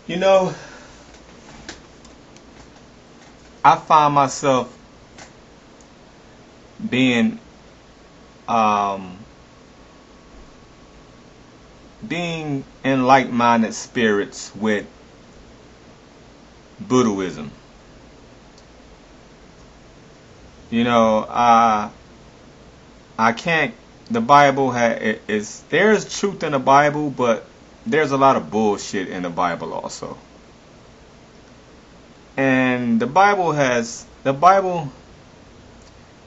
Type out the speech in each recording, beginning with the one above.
You know, I find myself being um, being in like-minded spirits with Buddhism. You know, I can't. The Bible is there's truth in the Bible, but there's a lot of bullshit in the Bible also. And the Bible.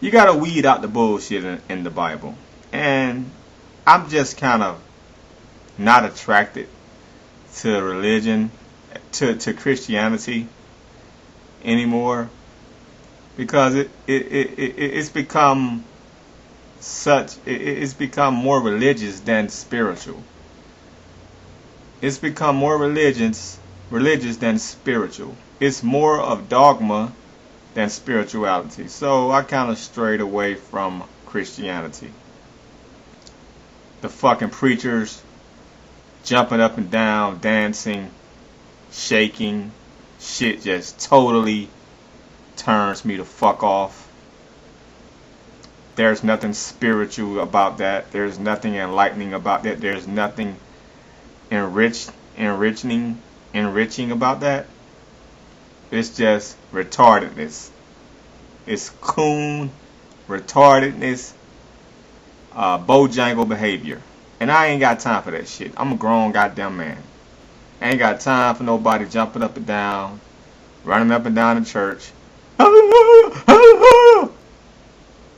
You gotta weed out the bullshit in the Bible. And I'm just kind of not attracted to religion, to Christianity anymore, because it's become it's become more religious than spiritual. It's become more religious than spiritual. It's more of dogma than spirituality. So I kind of strayed away from Christianity. The fucking preachers jumping up and down, dancing, shaking, shit just totally turns me the fuck off. There's nothing spiritual about that. There's nothing enlightening about that. There's nothing enriching about that. It's just retardedness. It's coon retardedness, Bojangle behavior. And I ain't got time for that shit. I'm a grown goddamn man. I ain't got time for nobody jumping up and down, running up and down the church.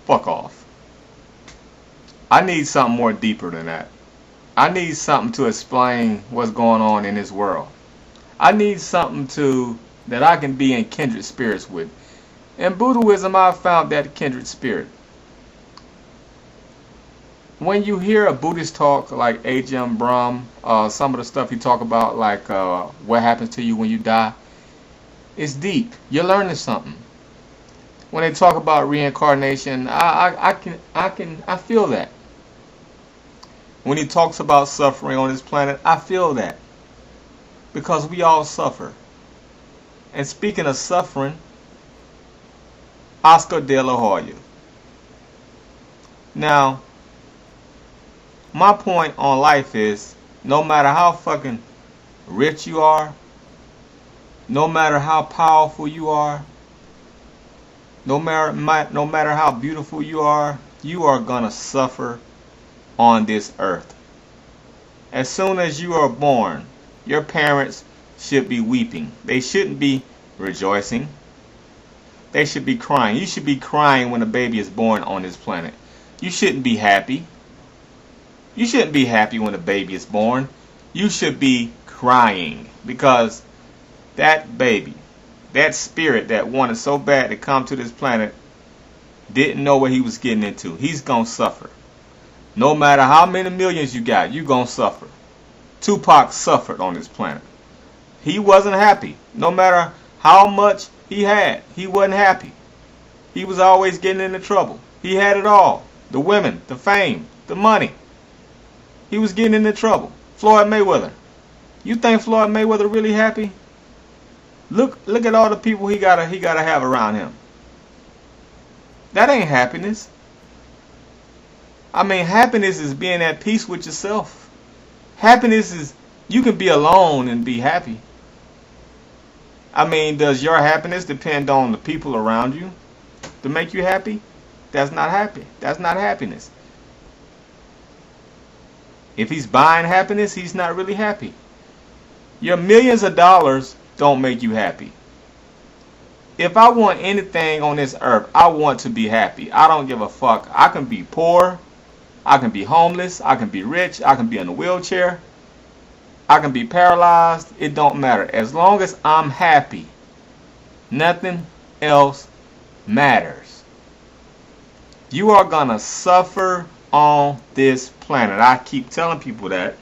Fuck off. I need something more deeper than that. I need something to explain what's going on in this world. I need something that I can be in kindred spirits with. In Buddhism, I found that kindred spirit. When you hear a Buddhist talk like Ajahn Brahm, some of the stuff he talk about, like what happens to you when you die, it's deep. You're learning something. When they talk about reincarnation, I feel that. When he talks about suffering on this planet, I feel that. Because we all suffer. And speaking of suffering, Oscar de la Hoya. Now, my point on life is, no matter how fucking rich you are, no matter how powerful you are, no matter how beautiful you are gonna suffer on this earth. As soon as you are born, your parents should be weeping. They shouldn't be rejoicing. They should be crying. You should be crying when a baby is born on this planet. You shouldn't be happy. You shouldn't be happy when a baby is born. You should be crying, because that baby, that spirit that wanted so bad to come to this planet, didn't know what he was getting into. He's gonna suffer. No matter how many millions you got, you gonna suffer. Tupac suffered on this planet. He wasn't happy. No matter how much he had, he wasn't happy. He was always getting into trouble. He had it all. The women, the fame, the money. He was getting into trouble. Floyd Mayweather. You think Floyd Mayweather really happy? Look at all the people he gotta have around him. That ain't happiness. I mean, happiness is being at peace with yourself. Happiness is, you can be alone and be happy. I mean, does your happiness depend on the people around you to make you happy? That's not happy. That's not happiness. If he's buying happiness, he's not really happy. Your millions of dollars don't make you happy. If I want anything on this earth, I want to be happy. I don't give a fuck. I can be poor. I can be homeless. I can be rich. I can be in a wheelchair. I can be paralyzed. It don't matter. As long as I'm happy, nothing else matters. You are gonna suffer on this planet. I keep telling people that.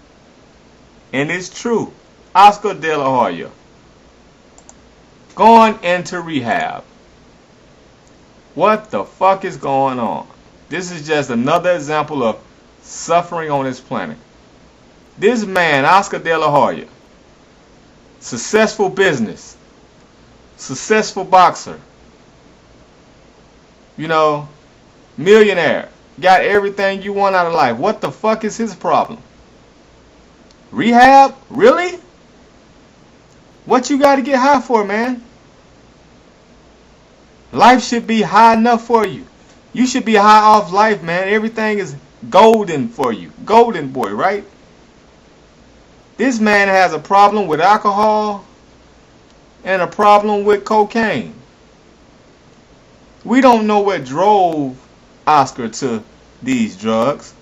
And it's true. Oscar de la Hoya. Going into rehab. What the fuck is going on? This is just another example of suffering on this planet. This man, Oscar de la Hoya, successful business, successful boxer, you know, millionaire, got everything you want out of life. What the fuck is his problem? Rehab? Really? What you got to get high for, man? Life should be high enough for you. You should be high off life, man. Everything is golden for you. Golden boy, right? This man has a problem with alcohol and a problem with cocaine. We don't know what drove Oscar to these drugs,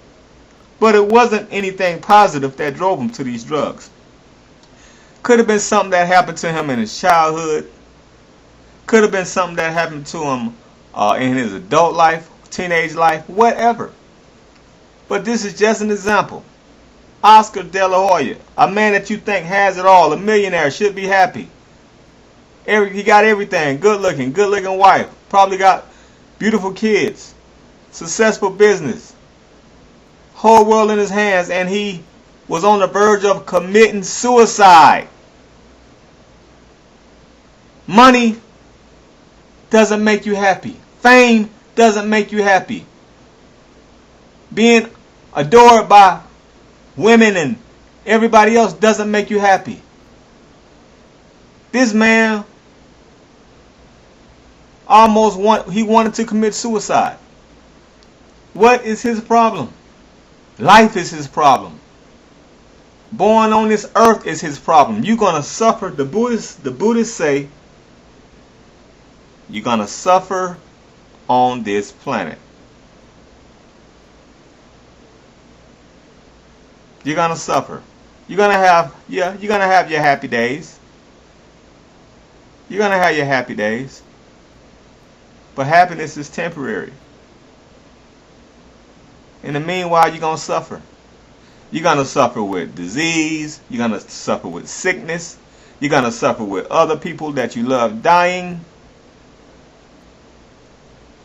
but it wasn't anything positive that drove him to these drugs. Could have been something that happened to him in his childhood. Could have been something that happened to him in his adult life, teenage life, whatever. But this is just an example. Oscar De La Hoya, a man that you think has it all, a millionaire, should be happy. He got everything, good looking wife, probably got beautiful kids, successful business, whole world in his hands, and he was on the verge of committing suicide. Money doesn't make you happy. Fame doesn't make you happy. Being adored by women and everybody else doesn't make you happy. This man he wanted to commit suicide. What is his problem? Life is his problem. Born on this earth is his problem. You're gonna suffer. The Buddhists say you're gonna suffer on this planet. You're gonna suffer. You're gonna have your happy days. You're gonna have your happy days. But happiness is temporary. In the meanwhile, you're gonna suffer. You're gonna suffer with disease. You're gonna suffer with sickness. You're gonna suffer with other people that you love dying.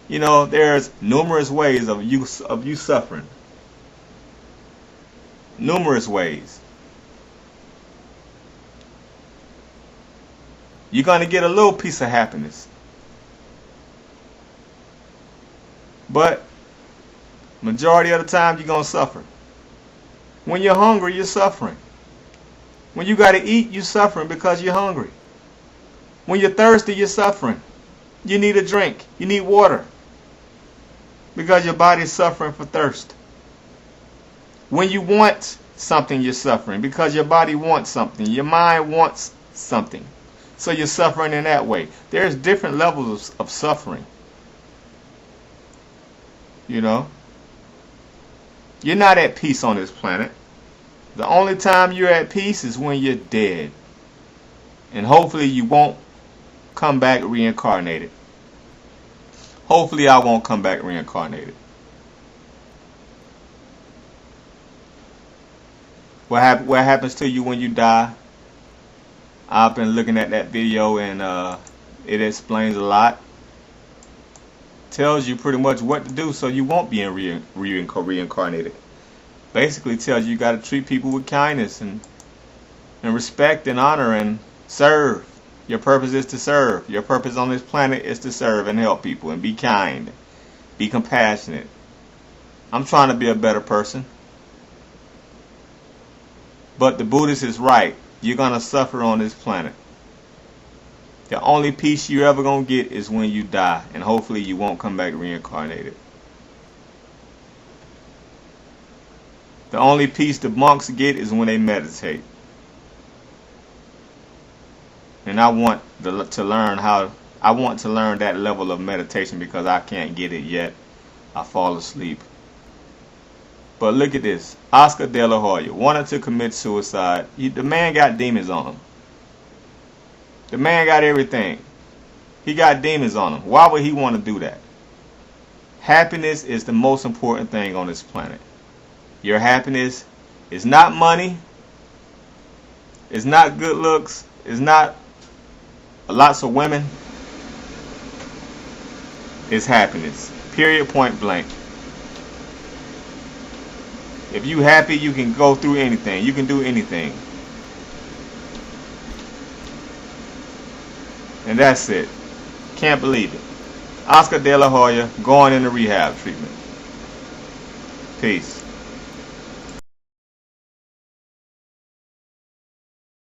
You know, there's numerous ways of you suffering. Numerous ways. You're going to get a little piece of happiness. But majority of the time you're going to suffer. When you're hungry, you're suffering. When you got to eat, you're suffering because you're hungry. When you're thirsty, you're suffering. You need a drink. You need water. Because your body's suffering for thirst. When you want something, you're suffering because your body wants something. Your mind wants something. So you're suffering in that way. There's different levels of suffering. You know? You're not at peace on this planet. The only time you're at peace is when you're dead. And hopefully you won't come back reincarnated. Hopefully I won't come back reincarnated. What happens to you when you die? I've been looking at that video and it explains a lot. Tells you pretty much what to do so you won't be reincarnated. Basically tells you got to treat people with kindness and respect and honor and serve. Your purpose is to serve. Your purpose on this planet is to serve and help people and be kind. Be compassionate. I'm trying to be a better person. But the Buddhist is right. You're going to suffer on this planet. The only peace you're ever going to get is when you die. And hopefully you won't come back reincarnated. The only peace the monks get is when they meditate. And I want to learn that level of meditation because I can't get it yet. I fall asleep. But look at this. Oscar De La Hoya wanted to commit suicide. The man got demons on him. The man got everything. He got demons on him. Why would he want to do that? Happiness is the most important thing on this planet. Your happiness is not money. It's not good looks. It's not lots of women. It's happiness. Period, point blank. If you happy, you can go through anything. You can do anything. And that's it. Can't believe it. Oscar De La Hoya going into rehab treatment. Peace.